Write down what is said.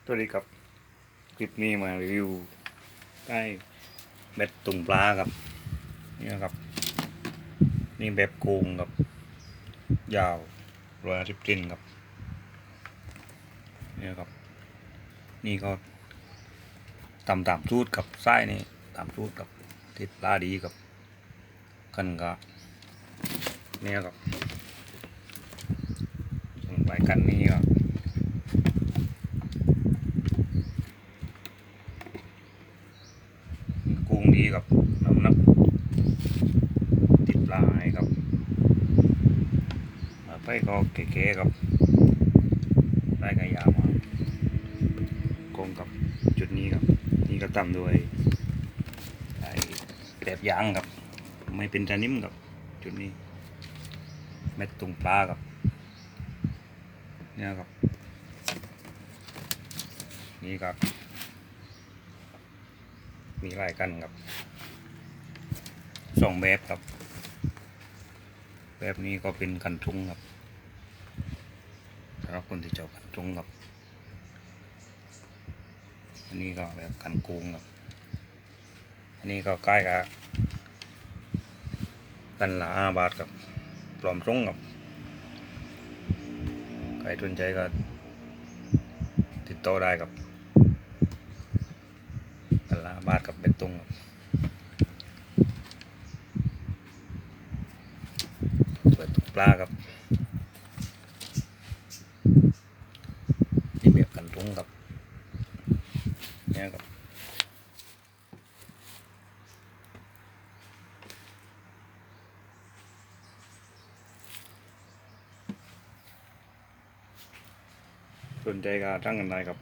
สวัสดีครับคลิปนี้มารีวิวได้เบ็ดตุ่มปลาครับนี่นะครับนี่แบบโกงครับยาว110 เซนครับนี่ครับนี่ก็ตามสูตรกับไส้นี่ตามสูตรกับติดปลาดีครับกันก็นี่ครับส่งไปกันนี่ครับกุ้งดีครับน้ำหนักติดปลาให้ครับไปก็เก๋ๆครับได้กระยามาโกงกับจุดนี้ครับนี่ก็ตามด้วยไอ้แบบยางครับไม่เป็นชนิมครับจุดนี้เม็ดตุ่งปลาครับเนี่ยครับนี่ครับมีหลายกันครับ2แบบครับแบบนี้ก็เป็นกันทุงครับสำหรับคนที่ชอบกันทุงครับอันนี้ก็แบบกันโกงครับอันนี้ก็ใกล้กับกันละ5 บาทครับปลอมตรงครับใครสนใจก็ติดต่อได้ครับกันละ5 บาทกับเป็นตรงครับเปิดตกปลาครับนี่แบบกันทุงครับเนี่ยครับสนใจก็ตั้งกันได้ครับ